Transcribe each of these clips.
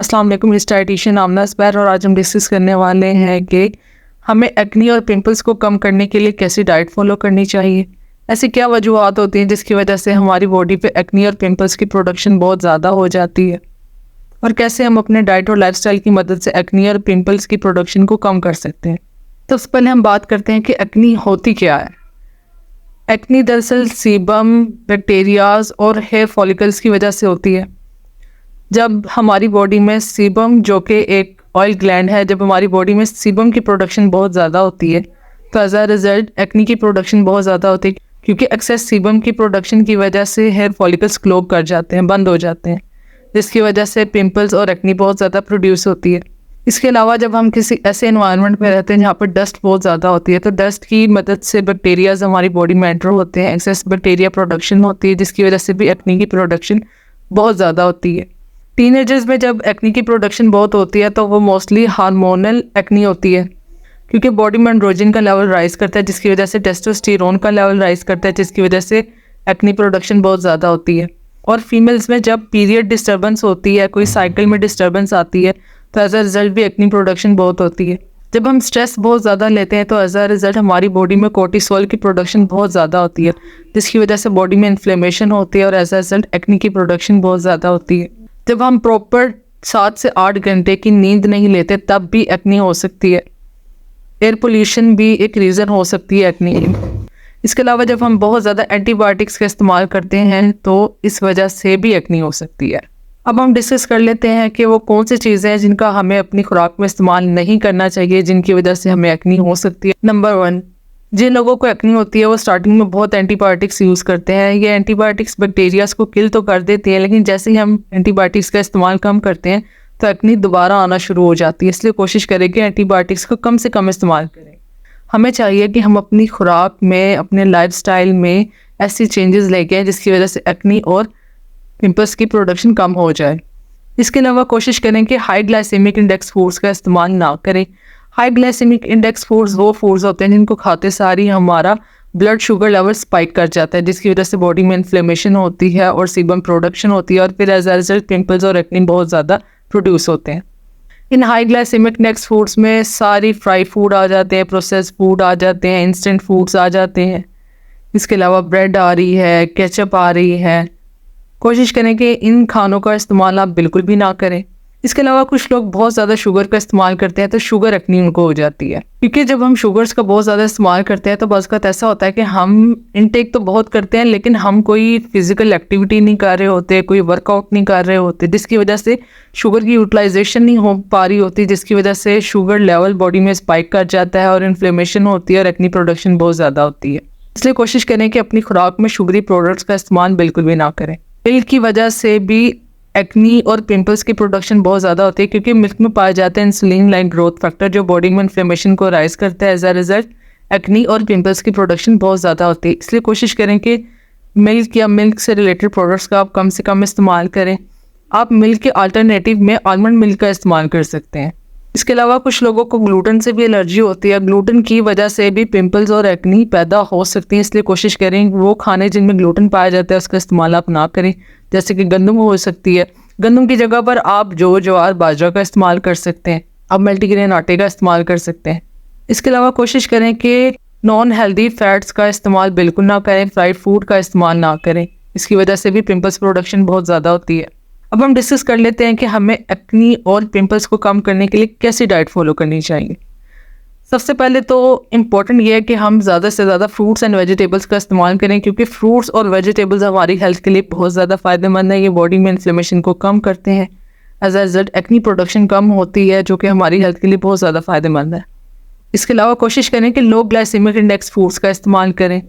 अस्सलाम वालेकुम, इस डाइटिशियन आमना स्पैर और आज हम डिस्कस करने वाले हैं कि हमें एक्नी और पिंपल्स को कम करने के लिए कैसी डाइट फॉलो करनी चाहिए। ऐसी क्या वजूहत होती हैं जिसकी वजह से हमारी बॉडी पे एक्नी और पिंपल्स की प्रोडक्शन बहुत ज़्यादा हो जाती है, और कैसे हम अपने डाइट और लाइफस्टाइल की मदद से एक्नी और पिंपल्स की प्रोडक्शन को कम कर सकते हैं। तो सबसे पहले हम बात करते हैं कि एक्नी होती क्या है। एक्नी दरअसल सीबम, बैक्टीरियाज और हेयर फॉलिकल्स की वजह से होती है। जब हमारी बॉडी में सीबम, जो कि एक ऑयल ग्लैंड है, जब हमारी बॉडी में सीबम की प्रोडक्शन बहुत ज़्यादा होती है तो एज अ रिजल्ट एक्नी की प्रोडक्शन बहुत ज़्यादा होती है, क्योंकि एक्सेस सीबम की प्रोडक्शन की वजह से हेयर फॉलिकल्स क्लोग कर जाते हैं, बंद हो जाते हैं, जिसकी वजह से पिंपल्स और एक्नी बहुत ज़्यादा प्रोड्यूस होती है। इसके अलावा जब हम किसी ऐसे एनवायरनमेंट में रहते हैं जहाँ पर डस्ट बहुत ज़्यादा होती है, तो डस्ट की मदद से बैक्टीरियाज हमारी बॉडी में एंटर होते हैं, एक्सेस बैक्टीरिया प्रोडक्शन होती है, जिसकी वजह से भी एक्नी की प्रोडक्शन बहुत ज़्यादा होती है। टीनेजर्स में जब एक्नी की प्रोडक्शन बहुत होती है तो वो मोस्टली हार्मोनल एक्नी होती है, क्योंकि बॉडी में एंड्रोजन का लेवल राइज करता है, जिसकी वजह से टेस्टोस्टेरोन का लेवल राइज करता है, जिसकी वजह से एक्नी प्रोडक्शन बहुत ज़्यादा होती है। और फीमेल्स में जब पीरियड डिस्टर्बेंस होती है, कोई साइकिल में डिस्टर्बेंस आती है, तो एज अ रिजल्ट भी एक्नी प्रोडक्शन बहुत होती है। जब हम स्ट्रेस बहुत ज़्यादा लेते हैं तो एज अ रिजल्ट हमारी बॉडी में कोर्टिसोल की प्रोडक्शन बहुत ज़्यादा होती है, जिसकी वजह से बॉडी में इन्फ्लेमेशन होती है और एज अ रिजल्ट एक्नी की प्रोडक्शन बहुत ज़्यादा होती है। जब हम प्रॉपर 7 से 8 घंटे की नींद नहीं लेते तब भी एक्नी हो सकती है। एयर पोल्यूशन भी एक रीज़न हो सकती है एक्नी की। इसके अलावा जब हम बहुत ज़्यादा एंटीबायोटिक्स का इस्तेमाल करते हैं तो इस वजह से भी एक्नी हो सकती है। अब हम डिस्कस कर लेते हैं कि वो कौन सी चीज़ें हैं जिनका हमें अपनी खुराक में इस्तेमाल नहीं करना चाहिए, जिनकी वजह से हमें एक्नी हो सकती है। नंबर 1, जिन लोगों को एक्नी होती है वो स्टार्टिंग में बहुत एंटीबायोटिक्स यूज़ करते हैं। ये एंटीबायोटिक्स बैक्टीरियाज को किल तो कर देती हैं, लेकिन जैसे ही हम एंटीबायोटिक्स का इस्तेमाल कम करते हैं तो एक्नी दोबारा आना शुरू हो जाती है। इसलिए कोशिश करें कि एंटीबायोटिक्स को कम से कम इस्तेमाल करें। हमें चाहिए कि हम अपनी खुराक में, अपने लाइफस्टाइल में ऐसी चेंजेस लेके आएं जिसकी वजह से एक्नी और पिंपल्स की प्रोडक्शन कम हो जाए। इसके अलावा कोशिश करें कि हाई ग्लाइसेमिक इंडेक्स फूड्स का इस्तेमाल ना करें। हाई ग्लाइसेमिक इंडेक्स फूड्स वो फूड्स होते हैं जिनको खाते सारी हमारा ब्लड शुगर लेवल स्पाइक कर जाता है, जिसकी वजह से बॉडी में इन्फ्लेमेशन होती है और सीबम प्रोडक्शन होती है, और फिर एज अ रिजल्ट पिंपल्स और एक्नी बहुत ज़्यादा प्रोड्यूस होते हैं। इन हाई ग्लाइसेमिक इंडेक्स फूड्स में सारी फ्राई फूड आ जाते हैं, प्रोसेस फूड आ जाते हैं, इंस्टेंट फूड्स आ जाते हैं। इसके अलावा ब्रेड आ रही है, केचप आ रही है। कोशिश करें कि इन खानों का इस्तेमाल आप बिल्कुल भी ना करें। इसके अलावा कुछ लोग बहुत ज़्यादा शुगर का इस्तेमाल करते हैं तो शुगर एक्नी उनको हो जाती है, क्योंकि जब हम शुगर्स का बहुत ज़्यादा इस्तेमाल करते हैं तो बस का ऐसा होता है कि हम इनटेक तो बहुत करते हैं, लेकिन हम कोई फिजिकल एक्टिविटी नहीं कर रहे होते, कोई वर्कआउट नहीं कर रहे होते, जिसकी वजह से शुगर की यूटिलाइजेशन नहीं हो पा रही होती, जिसकी वजह से शुगर लेवल बॉडी में स्पाइक कर जाता है और इन्फ्लेमेशन होती है और एक्नी प्रोडक्शन बहुत ज़्यादा होती है। इसलिए कोशिश करें कि अपनी खुराक में शुगरी प्रोडक्ट्स का इस्तेमाल बिल्कुल भी ना करें। मिल्क की वजह से भी एक्नी और पिंपल्स की प्रोडक्शन बहुत ज़्यादा होती है, क्योंकि मिल्क में पाया जाता है इंसुलिन लाइक ग्रोथ फैक्टर, जो बॉडी में इन्फ्लेमेशन को राइज करता है। एज अ रिजल्ट एक्नी और पिंपल्स की प्रोडक्शन बहुत ज़्यादा होती है। इसलिए कोशिश करें कि मिल्क या मिल्क से रिलेटेड प्रोडक्ट्स का आप कम से कम इस्तेमाल करें। आप मिल्क के अल्टरनेटिव में आलमंड मिल्क का इस्तेमाल कर सकते हैं। इसके अलावा कुछ लोगों को ग्लूटेन से भी एलर्जी होती है। ग्लूटेन की वजह से भी पिंपल्स और एक्नी पैदा हो सकती है। इसलिए कोशिश करें वो खाने जिनमें ग्लूटेन पाया जाता है उसका इस्तेमाल आप ना करें, जैसे कि गंदम हो सकती है। गंदम की जगह पर आप ज्वार, बाजरा का इस्तेमाल कर सकते हैं। आप मल्टीग्रेन आटे का इस्तेमाल कर सकते हैं। इसके अलावा कोशिश करें कि नॉन हेल्दी फैट्स का इस्तेमाल बिल्कुल ना करें, फ्राइड फूड का इस्तेमाल ना करें। इसकी वजह से भी पिंपल्स प्रोडक्शन बहुत ज़्यादा होती है। अब हम डिस्कस कर लेते हैं कि हमें एक्नी और पिंपल्स को कम करने के लिए कैसी डाइट फॉलो करनी चाहिए। सबसे पहले तो इम्पॉर्टेंट ये है कि हम ज़्यादा से ज़्यादा फ्रूट्स एंड वेजिटेबल्स का इस्तेमाल करें, क्योंकि फ्रूट्स और वेजिटेबल्स हमारी हेल्थ के लिए बहुत ज़्यादा फ़ायदेमंद है। ये बॉडी में इन्फ्लेमेशन को कम करते हैं। As a result acne production कम होती है, जो कि हमारी हेल्थ के लिए बहुत ज़्यादा फ़ायदेमंद है। इसके अलावा कोशिश करें कि लो ग्लाइसेमिक इंडेक्स फूड्स का इस्तेमाल करें,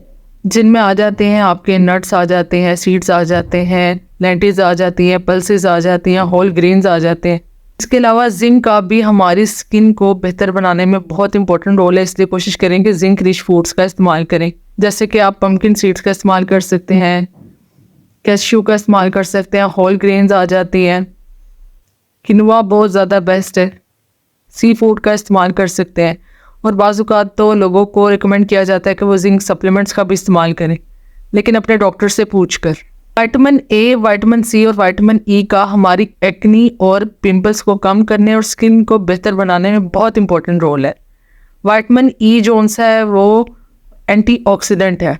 जिनमें आ जाते हैं आपके नट्स आ जाते हैं, सीड्स आ जाते हैं, लेंटिल्स आ जाती हैं, पल्सेस आ जाती हैं, होल ग्रेन्स आ जाते हैं। इसके अलावा जिंक का भी हमारी स्किन को बेहतर बनाने में बहुत इंपॉर्टेंट रोल है। इसलिए कोशिश करें कि जिंक रिच फूड्स का इस्तेमाल करें, जैसे कि आप पम्पकिन सीड्स का इस्तेमाल कर सकते हैं, कैश्यू का इस्तेमाल कर सकते हैं, होल ग्रेन्स आ जाती हैं, किनवा बहुत ज़्यादा बेस्ट है, सी फूड का इस्तेमाल कर सकते हैं। और बाज़-औक़ात तो लोगों को रिकमेंड किया जाता है कि वो जिंक सप्लीमेंट्स का भी इस्तेमाल करें, लेकिन अपने डॉक्टर से पूछ कर। विटामिन ए, विटामिन सी और विटामिन ई का हमारी एक्नी और पिंपल्स को कम करने और स्किन को बेहतर बनाने में बहुत इंपॉर्टेंट रोल है। विटामिन ई जो सा है वो एंटीऑक्सीडेंट है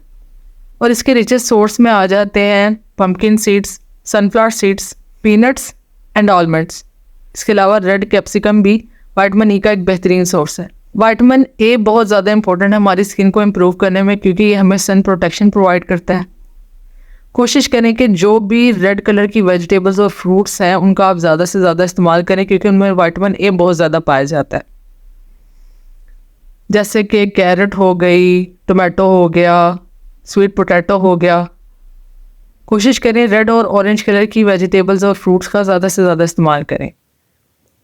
और इसके रिचेस्ट सोर्स में आ जाते हैं pumpkin seeds, sunflower seeds, peanuts and almonds. इसके अलावा रेड कैप्सिकम भी विटामिन ई का एक बेहतरीन सोर्स है। विटामिन ए बहुत ज़्यादा इंपॉर्टेंट है हमारी स्किन को इम्प्रूव करने में, क्योंकि ये हमें सन प्रोटेक्शन प्रोवाइड करता है। कोशिश करें कि जो भी रेड कलर की वेजिटेबल्स और फ्रूट्स हैं उनका आप ज़्यादा से ज़्यादा इस्तेमाल करें, क्योंकि उनमें विटामिन ए बहुत ज़्यादा पाया जाता है। जैसे कि कैरेट हो गई, टोमेटो हो गया, स्वीट पोटैटो हो गया। कोशिश करें रेड और ऑरेंज कलर की वेजिटेबल्स और फ्रूट्स का ज़्यादा से ज़्यादा इस्तेमाल करें।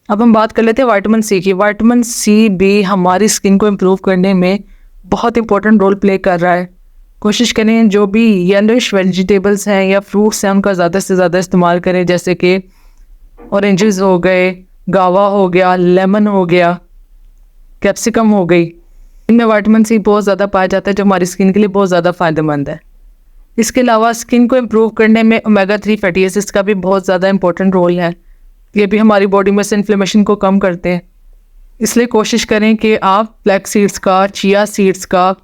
अब हम बात कर लेते हैं विटामिन सी की। विटामिन सी भी हमारी स्किन को इम्प्रूव करने में बहुत इंपॉर्टेंट रोल प्ले कर रहा है। कोशिश करें जो भी येलोइश वेजिटेबल्स हैं या फ्रूट्स हैं उनका ज़्यादा से ज़्यादा इस्तेमाल करें, जैसे कि ऑरेंजेस हो गए, गावा हो गया, लेमन हो गया, कैप्सिकम हो गई। इनमें विटामिन सी बहुत ज़्यादा पाया जाता है जो हमारी स्किन के लिए बहुत ज़्यादा फ़ायदेमंद है। इसके अलावा स्किन को इम्प्रूव करने में ओमेगा 3 फैटी एसिड्स का भी बहुत ज़्यादा इंपॉर्टेंट रोल है। ये भी हमारी बॉडी में से इन्फ्लेमेशन को कम करते हैं। इसलिए कोशिश करें कि आप फ्लैक्स सीड्स का, चिया सीड्स का,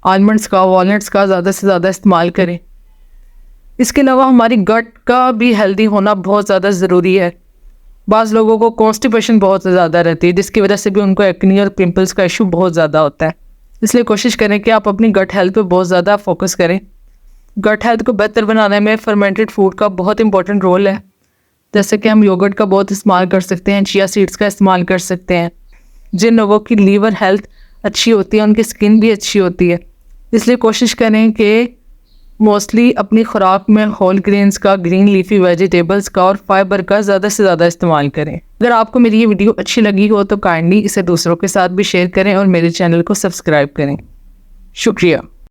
आलमंड्स का, वॉलनट्स का ज़्यादा से ज़्यादा इस्तेमाल करें। इसके अलावा हमारी गट का भी हेल्दी होना बहुत ज़्यादा ज़रूरी है। बाज़ लोगों को कॉन्स्टिपेशन बहुत ज़्यादा रहती है, जिसकी वजह से भी उनको एक्नी और पिंपल्स का इशू बहुत ज़्यादा होता है। इसलिए कोशिश करें कि आप अपनी गट हेल्थ पे बहुत ज़्यादा फोकस करें। गट हेल्थ को बेहतर बनाने में फर्मेंटेड फूड का बहुत इंपॉर्टेंट रोल है। जैसे कि हम योगर्ट का बहुत इस्तेमाल कर सकते हैं, चिया सीड्स का इस्तेमाल कर सकते हैं। जिन लोगों की लीवर हेल्थ अच्छी होती है उनकी स्किन भी अच्छी होती है। इसलिए कोशिश करें कि मोस्टली अपनी खुराक में होल ग्रेन्स का, ग्रीन लीफी वेजिटेबल्स का और फाइबर का ज़्यादा से ज़्यादा इस्तेमाल करें। अगर आपको मेरी ये वीडियो अच्छी लगी हो तो काइंडली इसे दूसरों के साथ भी शेयर करें और मेरे चैनल को सब्सक्राइब करें। शुक्रिया।